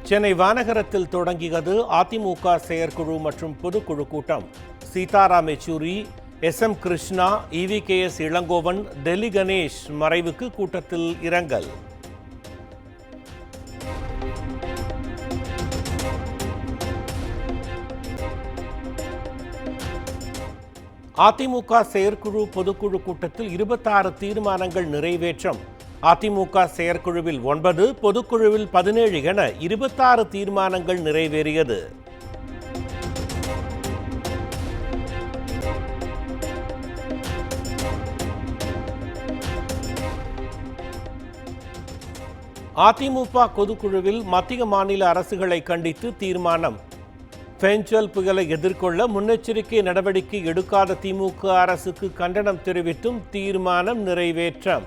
சென்னை வானகரத்தில் தொடங்கியது அதிமுக செயற்குழு மற்றும் பொதுக்குழு கூட்டம். சீதாராம் யெச்சூரி, எஸ்.எம். கிருஷ்ணா, இ.வி.கே.எஸ். இளங்கோவன், டெல்லி கணேஷ் மறைவுக்கு கூட்டத்தில் இரங்கல். அதிமுக செயற்குழு பொதுக்குழு கூட்டத்தில் 26 தீர்மானங்கள் நிறைவேற்றம். அதிமுக செயற்குழுவில் 9, பொதுக்குழுவில் 17 என 26 தீர்மானங்கள் நிறைவேறியது. அதிமுக பொதுக்குழுவில் மத்திய மாநில அரசுகளை கண்டித்து தீர்மானம். பெஞ்சல் புயலை எதிர்கொள்ள முன்னெச்சரிக்கை நடவடிக்கை எடுக்காத திமுக அரசுக்கு கண்டனம் தெரிவித்தும் தீர்மானம் நிறைவேற்றம்.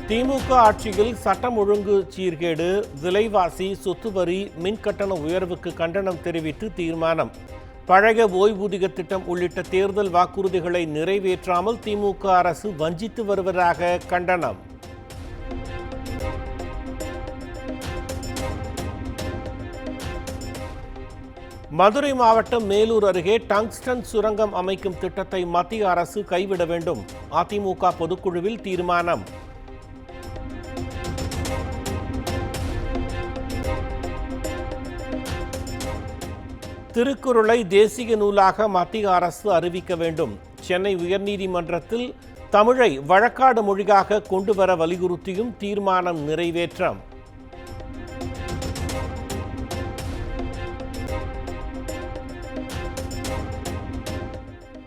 திமுக ஆட்சியில் சட்டம் ஒழுங்கு சீர்கேடு, விலைவாசி, சொத்து வரி, மின்கட்டண உயர்வுக்கு கண்டனம் தெரிவித்து தீர்மானம். பழைய ஓய்வூதிய திட்டம் உள்ளிட்ட தேர்தல் வாக்குறுதிகளை நிறைவேற்றாமல் திமுக அரசு வஞ்சித்து வருவதாக கண்டனம். மதுரை மாவட்டம் மேலூர் அருகே டங்ஸ்டன் சுரங்கம் அமைக்கும் திட்டத்தை மத்திய அரசு கைவிட வேண்டும். அதிமுக பொதுக்குழுவில் தீர்மானம். திருக்குறளை தேசிய நூலாக மத்திய அரசு அறிவிக்க வேண்டும். சென்னை உயர்நீதிமன்றத்தில் தமிழை வழக்காடு மொழியாக கொண்டுவர வலியுறுத்தியும் தீர்மானம் நிறைவேற்றம்.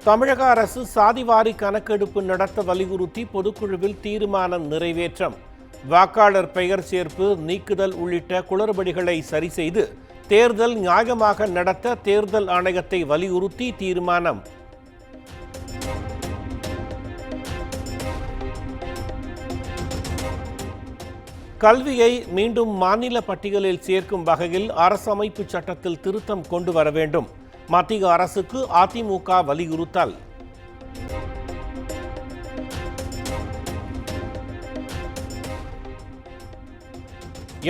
தமிழக அரசு சாதிவாரி கணக்கெடுப்பு நடத்த வலியுறுத்தி பொதுக்குழுவில் தீர்மானம் நிறைவேற்றம். வாக்காளர் பெயர் சேர்ப்பு, நீக்குதல் உள்ளிட்ட குளறுபடிகளை சரி செய்து தேர்தல் நியாயமாக நடத்த தேர்தல் ஆணையத்தை வலியுறுத்தி தீர்மானம். கல்வியை மீண்டும் மாநில பட்டியலில் சேர்க்கும் வகையில் அரசமைப்பு சட்டத்தில் திருத்தம் கொண்டு வர வேண்டும். மத்திய அரசுக்கு அதிமுக வலியுறுத்தல்.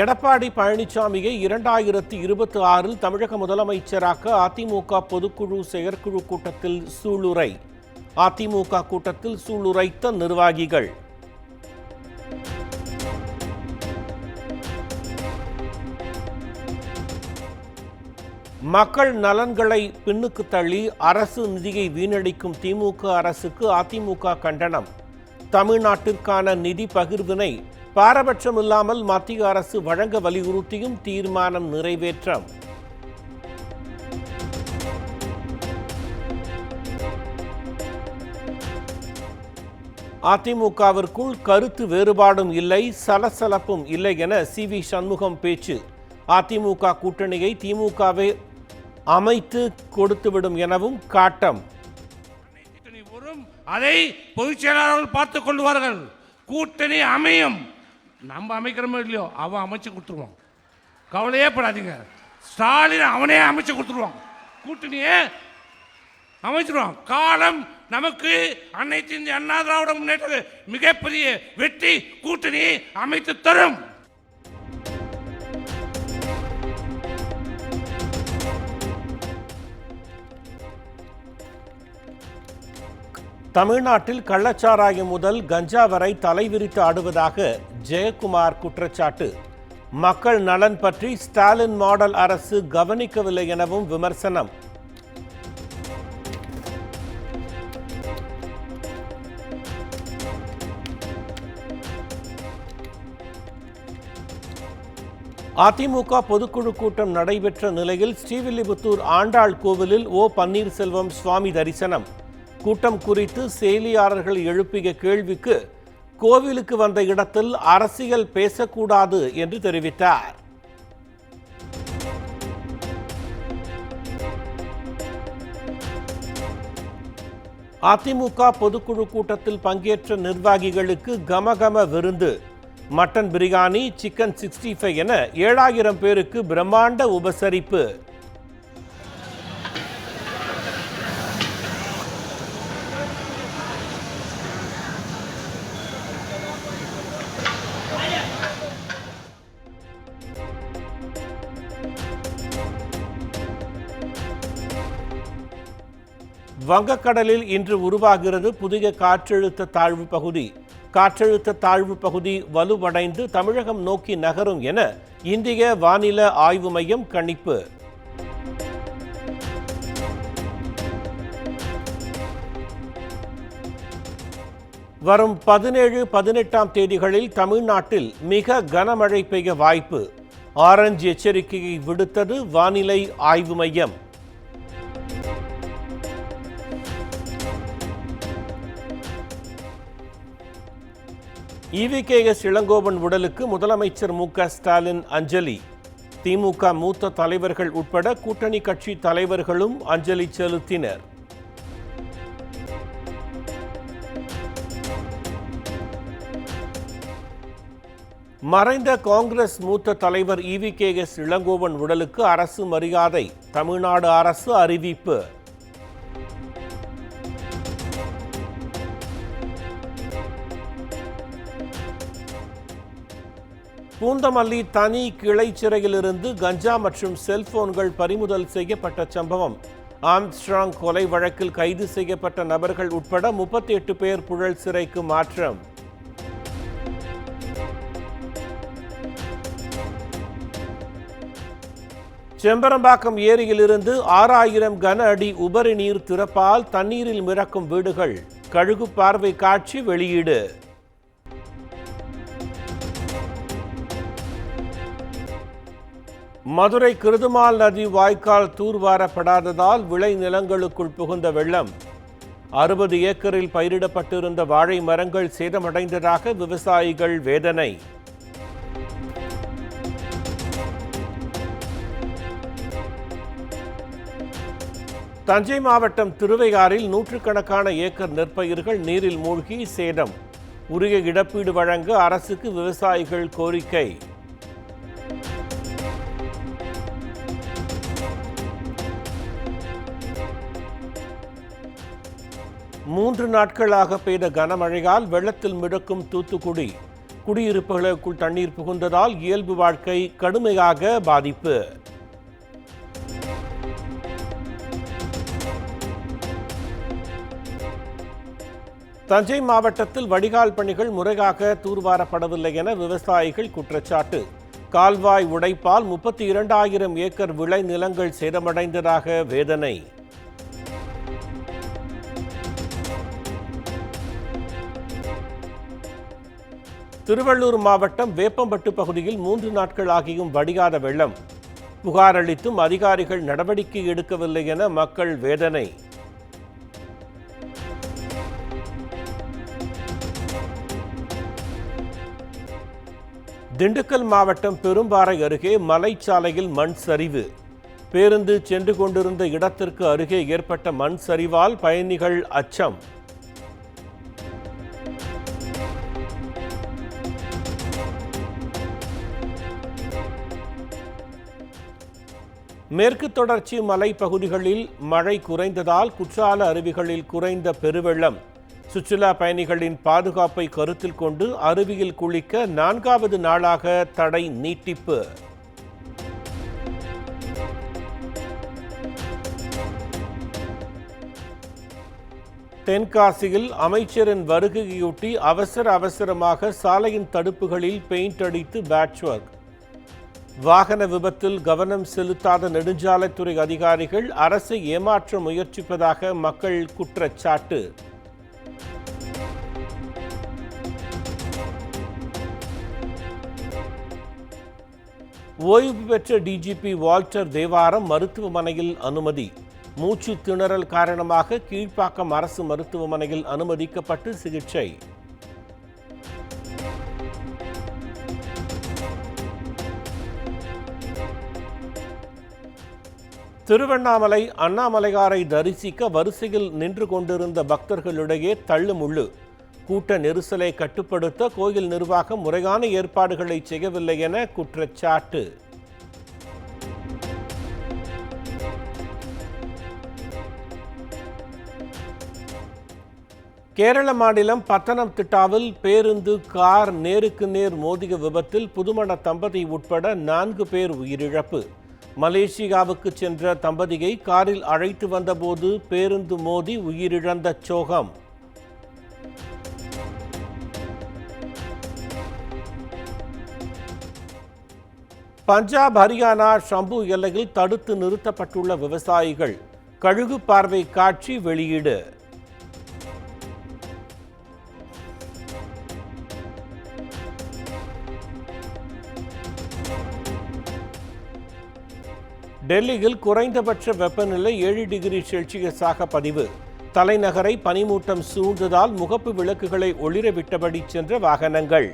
எடப்பாடி பழனிசாமியை 2026 தமிழக முதலமைச்சராக்க அதிமுக பொதுக்குழு செயற்குழு கூட்டத்தில் சூளுரை. அதிமுக கூட்டத்தில் சூளுரைத்த நிர்வாகிகள். மக்கள் நலன்களை பின்னுக்கு தள்ளி அரசு நிதியை வீணடிக்கும் திமுக அரசுக்கு அதிமுக கண்டனம். தமிழ்நாட்டிற்கான நிதி பகிர்வினை பாரபட்சமில்லாமல் மத்திய அரசு வழங்க வலியுறுத்தியும் தீர்மானம் நிறைவேற்றம். அதிமுகவிற்குள் கருத்து வேறுபாடும் இல்லை, சலசலப்பும் இல்லை என சி.வி. சண்முகம் பேச்சு. அதிமுக கூட்டணியை திமுகவை அமைத்து கொடுத்துவிடும் எனவும் காட்டம். அதை பொதுச் செயலாளர்கள் பார்த்துக் கொள்வார்கள். கூட்டணி அமையும். நம்ம அமைக்கிறோமோ இல்லையோ அவன் அமைச்சு கொடுத்துருவான். கவலையே படாதீங்க. ஸ்டாலின் அவனே அமைச்சு கொடுத்துருவான். கூட்டணியே அமைச்சிருவான். காலம் நமக்கு அனைத்து இந்திய அண்ணா திராவிட முன்னேற்ற மிகப்பெரிய வெற்றி கூட்டணி அமைத்து தரும். தமிழ்நாட்டில் கள்ளச்சாராயம் முதல் கஞ்சா வரை தலைவிரித்து ஆடுவதாக ஜெயக்குமார் குற்றச்சாட்டு. மக்கள் நலன் பற்றி ஸ்டாலின் மாடல் அரசு கவனிக்கவில்லை எனவும் விமர்சனம். அதிமுக பொதுக்குழு கூட்டம் நடைபெற்ற நிலையில் ஸ்ரீவில்லிபுத்தூர் ஆண்டாள் கோவிலில் ஓ. பன்னீர்செல்வம் சுவாமி தரிசனம். கூட்டம் குறித்து செய்தியாளர்கள் எழுப்பிய கேள்விக்கு கோவிலுக்கு வந்த இடத்தில் அரசியல் பேசக்கூடாது என்று தெரிவித்தார். அதிமுக பொதுக்குழு கூட்டத்தில் பங்கேற்ற நிர்வாகிகளுக்கு கமகம விருந்து. மட்டன் பிரியாணி, சிக்கன் 65 என 7000 பேருக்கு பிரம்மாண்ட உபசரிப்பு. வங்கக்கடலில் இன்று உருவாகிறது புதிய காற்றழுத்த தாழ்வு பகுதி. காற்றழுத்த தாழ்வு பகுதி வலுவடைந்து தமிழகம் நோக்கி நகரும் என இந்திய வானிலை ஆய்வு மையம் கணிப்பு. வரும் 17, 18ஆம் தேதிகளில் தமிழ்நாட்டில் மிக கனமழை பெய்ய வாய்ப்பு. ஆரஞ்சு எச்சரிக்கையை விடுத்தது வானிலை ஆய்வு மையம். EVKS இளங்கோவன் உடலுக்கு முதலமைச்சர் மு.க.ஸ்டாலின் அஞ்சலி. திமுக மூத்த தலைவர்கள் உட்பட கூட்டணி கட்சி தலைவர்களும் அஞ்சலி செலுத்தினர். மறைந்த காங்கிரஸ் மூத்த தலைவர் EVKS இளங்கோவன் உடலுக்கு அரசு மரியாதை. தமிழ்நாடு அரசு அறிவிப்பு. பூந்தமல்லி தனி கிளை சிறையிலிருந்து கஞ்சா மற்றும் செல்போன்கள் பறிமுதல் செய்யப்பட்ட சம்பவம். ஆம்ஸ்ட்ராங் கொலை வழக்கில் கைது செய்யப்பட்ட நபர்கள் உட்பட 38 பேர் புழல் சிறைக்கு மாற்றம். செம்பரம்பாக்கம் ஏரியிலிருந்து 6000 கன அடி உபரி நீர் திறப்பால் தண்ணீரில் மிதக்கும் வீடுகள். கழுகு பார்வை காட்சி வெளியீடு. மதுரை கிருதுமால் நதி வாய்க்கால் தூர்வாரப்படாததால் விளை நிலங்களுக்குள் புகுந்த வெள்ளம். 60 ஏக்கரில் பயிரிடப்பட்டிருந்த வாழை மரங்கள் சேதமடைந்ததாக விவசாயிகள் வேதனை. தஞ்சை மாவட்டம் திருவையாறில் நூற்றுக்கணக்கான ஏக்கர் நெற்பயிர்கள் நீரில் மூழ்கி சேதம். உரிய இழப்பீடு வழங்க அரசுக்கு விவசாயிகள் கோரிக்கை. மூன்று நாட்களாக பெய்த கனமழையால் வெள்ளத்தில் மிதக்கும் தூத்துக்குடி. குடியிருப்புகளுக்குள் தண்ணீர் புகுந்ததால் இயல்பு வாழ்க்கை கடுமையாக பாதிப்பு. தஞ்சை மாவட்டத்தில் வடிகால் பணிகள் முறையாக தூர்வாரப்படவில்லை என விவசாயிகள் குற்றச்சாட்டு. கால்வாய் உடைப்பால் 32,000 ஏக்கர் விளை நிலங்கள் சேதமடைந்ததாக வேதனை. திருவள்ளூர் மாவட்டம் வேப்பம்பட்டு பகுதியில் 3 நாட்கள் ஆகியும் வடியாத வெள்ளம். புகார் அளித்தும் அதிகாரிகள் நடவடிக்கை எடுக்கவில்லை என மக்கள் வேதனை. திண்டுக்கல் மாவட்டம் பெரும்பாறை அருகே மலைச்சாலையில் மண் சரிவு. பேருந்து சென்று கொண்டிருந்த இடத்திற்கு அருகே ஏற்பட்ட மண் சரிவால் பயணிகள் அச்சம். மேற்கு தொடர்ச்சி மலைப்பகுதிகளில் மழை குறைந்ததால் குற்றால அருவிகளில் குறைந்த பெருவெள்ளம். சுற்றுலா பயணிகளின் பாதுகாப்பை கருத்தில் கொண்டு அருவியில் குளிக்க 4வது நாளாக தடை நீட்டிப்பு. தென்காசியில் அமைச்சரின் வருகையொட்டி அவசரமாக சாலையின் தடுப்புகளில் பெயிண்ட் அடித்து பேட்ச் ஒர்க். வாகன விபத்தில் கவனம் செலுத்தாத நெடுஞ்சாலைத்துறை அதிகாரிகள் அரசை ஏமாற்ற முயற்சிப்பதாக மக்கள் குற்றச்சாட்டு. ஓய்வு பெற்ற டிஜிபி வால்டர் தேவாரம் மருத்துவமனையில் அனுமதி. மூச்சு திணறல் காரணமாக கீழ்ப்பாக்கம் அரசு மருத்துவமனையில் அனுமதிக்கப்பட்டு சிகிச்சை. திருவண்ணாமலை அண்ணாமலையாரை தரிசிக்க வரிசையில் நின்று கொண்டிருந்த பக்தர்களிடையே தள்ளுமுள்ளு. கூட்ட நெரிசலை கட்டுப்படுத்த கோயில் நிர்வாகம் முறையான ஏற்பாடுகளை செய்யவில்லை என குற்றச்சாட்டு. கேரள மாநிலம் பத்தனம்திட்டாவில் பேருந்து கார் நேருக்கு நேர் மோதிய விபத்தில் புதுமண தம்பதி உட்பட 4 பேர் உயிரிழப்பு. மலேசியாவுக்கு சென்ற தம்பதியை காரில் அழைத்து வந்தபோது பேருந்து மோதி உயிரிழந்த சோகம். பஞ்சாப், ஹரியானா, ஷம்பு எல்லையில் தடுத்து நிறுத்தப்பட்டுள்ள விவசாயிகள் கழுகு பார்வை காட்சி வெளியீடு. டெல்லியில் குறைந்தபட்ச வெப்பநிலை 7 டிகிரி செல்சியஸாக பதிவு. தலைநகரை பனிமூட்டம் சூழ்ந்ததால் முகப்பு விளக்குகளை ஒளிரவிட்டபடி சென்ற வாகனங்கள்.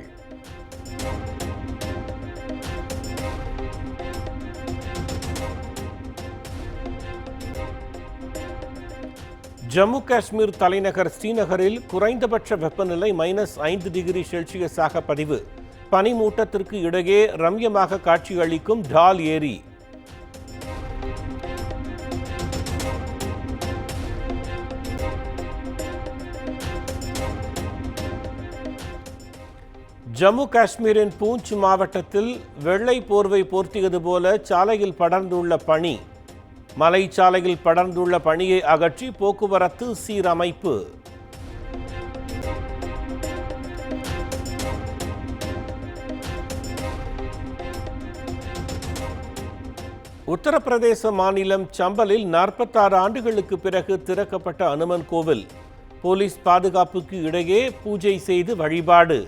ஜம்மு காஷ்மீர் தலைநகர் ஸ்ரீநகரில் குறைந்தபட்ச வெப்பநிலை -5 டிகிரி செல்சியஸாக பதிவு. பனிமூட்டத்திற்கு இடையே ரம்யமாக காட்சியளிக்கும் டால் ஏரி. ஜம்மு காஷ்மீரின் பூஞ்ச் மாவட்டத்தில் வெள்ளை போர்வை போர்த்தியது போல சாலையில் படர்ந்துள்ள பனி. மலைச்சாலையில் படர்ந்துள்ள பனியை அகற்றி போக்குவரத்து சீரமைப்பு. உத்தரப்பிரதேச மாநிலம் சம்பலில் 46 ஆண்டுகளுக்கு பிறகு திறக்கப்பட்ட அனுமன் கோவில். போலீஸ் பாதுகாப்புக்கு இடையே பூஜை செய்து வழிபாடு.